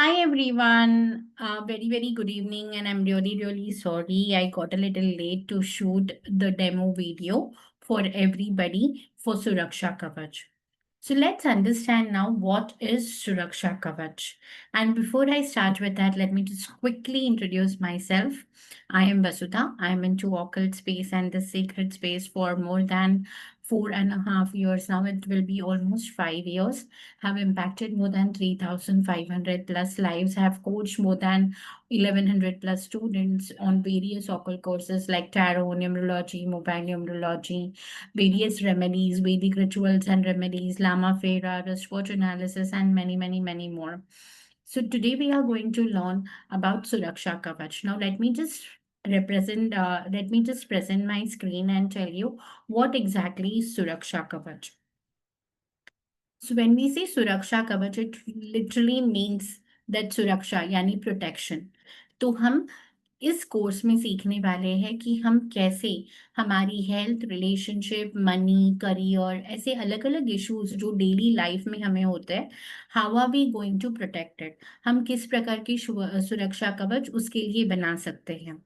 Hi everyone, very good evening, and I'm really sorry I got a little late to shoot the demo video for everybody for Suraksha Kavach. So let's understand now what is Suraksha Kavach. And before I start with that, let me just quickly introduce myself. I am Vasudha. I am into occult space and the sacred space for more than 4.5 years now. It will be almost 5 years. Have impacted more than 3,500 plus lives. Have coached more than 1,100 plus students on various occult courses like tarot, numerology, mobile numerology, various remedies, Vedic rituals and remedies, Lama Fera, wristwatch analysis, and many more. So today we are going to learn about Suraksha Kavach. Now let me just present my screen and tell you what exactly is Suraksha Kavach. So when we say Suraksha Kavach, it literally means that Suraksha यानी protection. तो हम इस course में सीखने वाले हैं कि हम कैसे हमारी हेल्थ, रिलेशनशिप, मनी, करियर, ऐसे अलग अलग इश्यूज जो डेली लाइफ में हमें होते हैं, how are we going to protected, हम किस प्रकार की सुरक्षा कवच उसके लिए बना सकते हैं.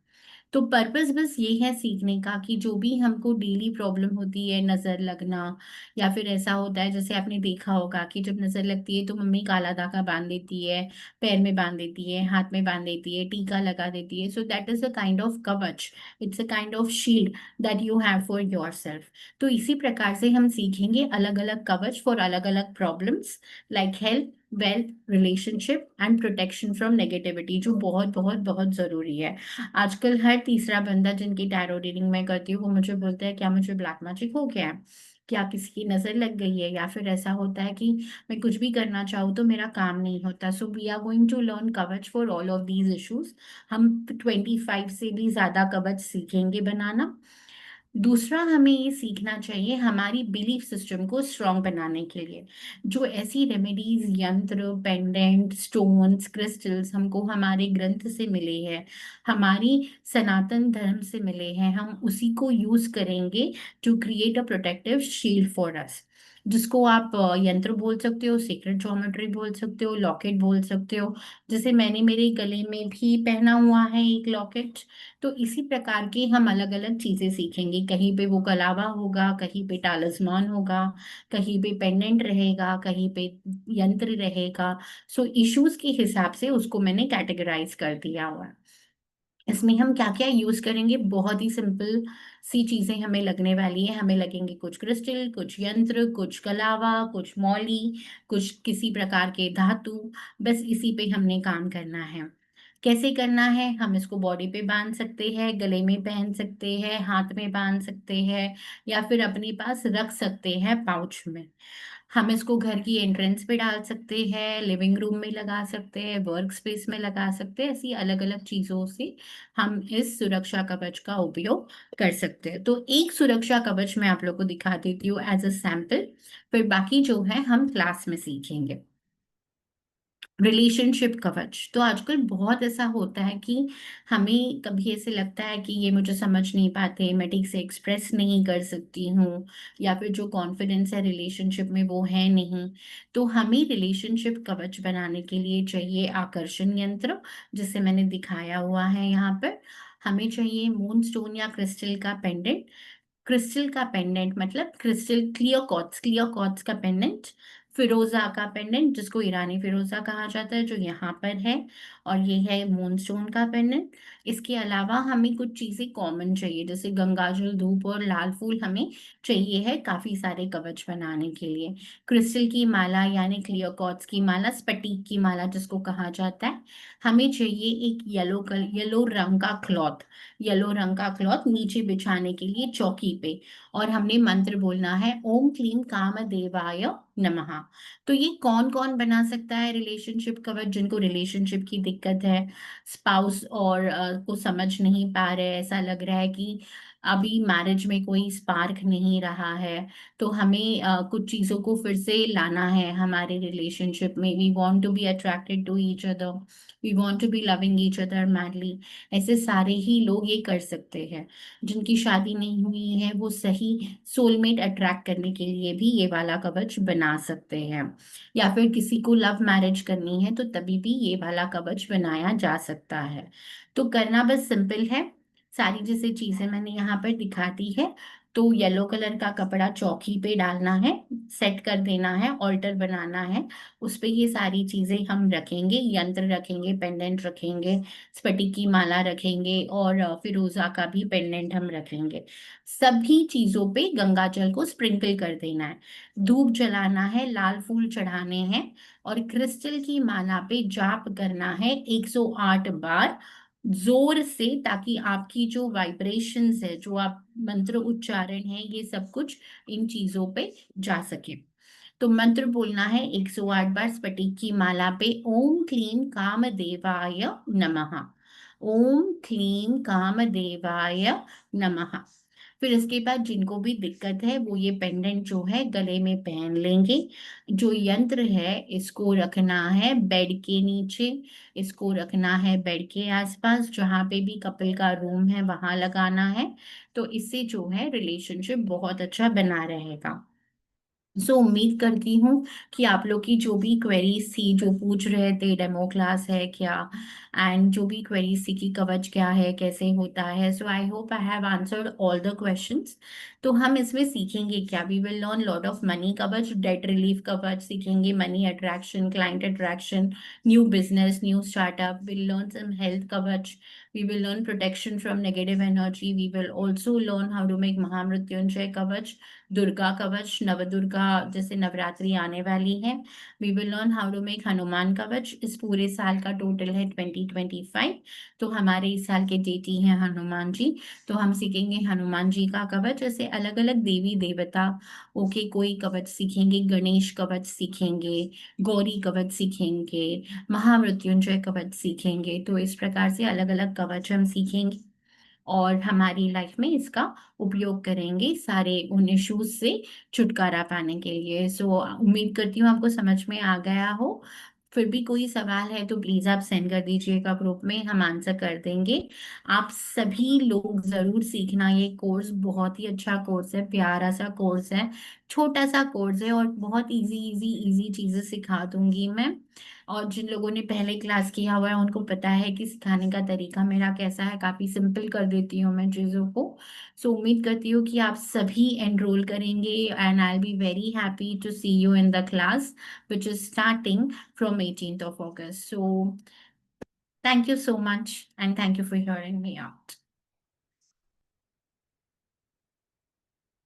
तो पर्पस बस ये है सीखने का कि जो भी हमको डेली प्रॉब्लम होती है, नजर लगना, या फिर ऐसा होता है जैसे आपने देखा होगा कि जब नजर लगती है तो मम्मी काला धागा बांध देती है, पैर में बांध देती है, हाथ में बांध देती है, टीका लगा देती है. So that is a kind of कवच. It's a kind of shield that you have for yourself. तो इसी प्रकार से हम सीखेंगे अलग अलग कवच फॉर अलग अलग problems like health, wealth, relationship and protection from negativity, जो बहुत जरूरी है. आजकल हर तीसरा बंदा जिनकी टैरो रीडिंग मैं करती हूँ वो मुझे बोलता है क्या मुझे ब्लैक मैजिक हो गया है, क्या किसी की नजर लग गई है, या फिर ऐसा होता है कि मैं कुछ भी करना चाहूँ तो मेरा काम नहीं होता. So we are going to learn कवच for all of these issues. हम 25 से भी ज्यादा कवच सीखेंगे बनाना. दूसरा, हमें ये सीखना चाहिए हमारी बिलीफ सिस्टम को स्ट्रांग बनाने के लिए. जो ऐसी रेमेडीज, यंत्र, पेंडेंट, स्टोन्स, क्रिस्टल्स हमको हमारे ग्रंथ से मिले हैं, हमारी सनातन धर्म से मिले हैं, हम उसी को यूज करेंगे to create a protective shield for us. जिसको आप यंत्र बोल सकते हो, सीक्रेट ज्योमेट्री बोल सकते हो, लॉकेट बोल सकते हो. जैसे मैंने मेरे गले में भी पहना हुआ है एक लॉकेट. तो इसी प्रकार के हम अलग अलग चीजें सीखेंगे. कहीं पे वो कलावा होगा, कहीं पे टालिस्मान होगा, कहीं पे पेंडेंट रहेगा, कहीं पे यंत्र रहेगा. सो इश्यूज के हिसाब से उसको मैंने कैटेगराइज कर दिया हुआ है. इसमें हम क्या क्या यूज करेंगे, बहुत ही सिंपल सी चीजें हमें लगने वाली है. हमें लगेंगे कुछ क्रिस्टल, कुछ यंत्र, कुछ कलावा, कुछ मौली, कुछ किसी प्रकार के धातु. बस इसी पे हमने काम करना है. कैसे करना है, हम इसको बॉडी पे बांध सकते हैं, गले में पहन सकते हैं, हाथ में बांध सकते हैं, या फिर अपने पास रख सकते हैं पाउच में. हम इसको घर की एंट्रेंस पे डाल सकते हैं, लिविंग रूम में लगा सकते हैं, वर्क स्पेस में लगा सकते हैं. ऐसी अलग अलग चीजों से हम इस सुरक्षा कवच का उपयोग कर सकते हैं. तो एक सुरक्षा कवच मैं आप लोग को दिखा देती हूँ एज अ सैंपल. फिर बाकी जो है हम क्लास में सीखेंगे. रिलेशनशिप कवच. तो आजकल बहुत ऐसा होता है कि हमें कभी ऐसे लगता है कि ये मुझे समझ नहीं पाते, मैं ठीक से एक्सप्रेस नहीं कर सकती हूँ, या फिर जो कॉन्फिडेंस है रिलेशनशिप में वो है नहीं. तो हमें रिलेशनशिप कवच बनाने के लिए चाहिए आकर्षण यंत्र, जिसे मैंने दिखाया हुआ है यहाँ पर. हमें चाहिए मून स्टोन या क्रिस्टल का पेंडेंट. क्रिस्टल का पेंडेंट मतलब क्रिस्टल क्लियर क्वार्ट्ज का पेंडेंट. फिरोजा का पेंडेंट जिसको ईरानी फिरोजा कहा जाता है, जो यहाँ पर है. और ये है मूनस्टोन का पेंडेंट. इसके अलावा हमें कुछ चीजें कॉमन चाहिए, जैसे गंगाजल, धूप और लाल फूल हमें चाहिए है काफी सारे कवच बनाने के लिए. क्रिस्टल की माला यानी क्लियर क्वार्ट्ज की माला, स्फटिक की माला जिसको कहा जाता है. हमें चाहिए एक येलो रंग का क्लॉथ नीचे बिछाने के लिए चौकी पे. और हमने मंत्र बोलना है, ओम क्लीम कामदेवाय नमः. तो ये कौन कौन बना सकता है रिलेशनशिप कवच, जिनको रिलेशनशिप की दिक्कत है, स्पाउस और को समझ नहीं पा रहे, ऐसा लग रहा है कि अभी मैरिज में कोई स्पार्क नहीं रहा है, तो हमें कुछ चीजों को फिर से लाना है हमारे रिलेशनशिप में। We want to be attracted to each other, we want to be loving each other madly. ऐसे सारे ही लोग ये कर सकते हैं। जिनकी शादी नहीं हुई है वो सही सोलमेट अट्रैक्ट करने के लिए भी ये वाला कवच बना सकते हैं। या फिर किसी को लव मैरिज करनी है तो तभी भी ये वाला कवच बनाया जा सकता है। तो करना बस सिंपल है। सारी जैसे चीजें मैंने यहाँ पर दिखा दी है। तो येलो कलर का कपड़ा चौकी पे डालना है, सेट कर देना है, ऑल्टर बनाना है। उस पे ये सारी चीजें हम रखेंगे, यंत्र रखेंगे, पेंडेंट रखेंगे, स्फटिक की माला रखेंगे, और फिरोजा का भी पेंडेंट हम रखेंगे। सभी चीजों पे गंगा जल को स्प्रिंकल कर देना है, धूप जलाना है, लाल फूल चढ़ाने हैं, और क्रिस्टल की माला पे जाप करना है 108 बार जोर से, ताकि आपकी जो वाइब्रेशंस है, जो आप मंत्र उच्चारण है, ये सब कुछ इन चीजों पे जा सके। तो मंत्र बोलना है 108 बार स्फटिक की माला पे, ओम क्लीम कामदेवाय नमः। ओम क्लीम कामदेवाय नमः। फिर इसके बाद जिनको भी दिक्कत है वो ये पेंडेंट जो है गले में पहन लेंगे। जो यंत्र है इसको रखना है बेड के नीचे, इसको रखना है बेड के आसपास, जहाँ पे भी कपल का रूम है वहां लगाना है। तो इससे जो है रिलेशनशिप बहुत अच्छा बना रहेगा। उम्मीद करती हूँ कि आप लोग की जो भी क्वेरीज थी, जो पूछ रहे थे डेमो क्लास है क्या, एंड जो भी क्वेरीज थी कि कवच क्या है, कैसे होता है, so I hope I have answered all the questions. तो हम इसमें सीखेंगे क्या, we will learn lot of money कवच, डेट रिलीफ कवच सीखेंगे, money attraction, client attraction, new business, new startup, will learn some health कवच, we will learn protection from negative energy, we will also learn how to make Mahamrityunjay kavach, Durga kavach, Navdurga जैसे नवरात्रि आने वाली है, we will learn how to make Hanuman kavach. इस पूरे साल का total है 2025। तो हमारे इस साल के डेटी हैं हनुमान जी। तो हम सीखेंगे हनुमान जी का कवच, जैसे अलग अलग देवी देवता ओके कोई कवच सीखेंगे, गणेश कवच सीखेंगे, गौरी कवच सीखेंगे, महामृत्युंजय कवच सीखेंगे। तो इस प्रकार से अलग अलग कवच हम सीखेंगे और हमारी लाइफ में इसका उपयोग करेंगे सारे उन इश्यूज से छुटकारा पाने के लिए। उम्मीद करती हूँ आपको समझ में आ गया हो। फिर भी कोई सवाल है तो प्लीज आप सेंड कर दीजिएगा ग्रुप में, हम आंसर कर देंगे। आप सभी लोग जरूर सीखना, ये कोर्स बहुत ही अच्छा कोर्स है, प्यारा सा कोर्स है, छोटा सा कोर्स है, और बहुत इजी इजी इजी चीजें सिखा दूंगी मैं। और जिन लोगों ने पहले क्लास किया हुआ है उनको पता है कि सिखाने का तरीका मेरा कैसा है, काफी सिंपल कर देती हूँ मैं चीजों को। उम्मीद करती हूँ कि आप सभी एनरोल करेंगे, and I will be very happy to see you in the class which is starting from 18th of August. So thank you so much and thank you for hearing me out.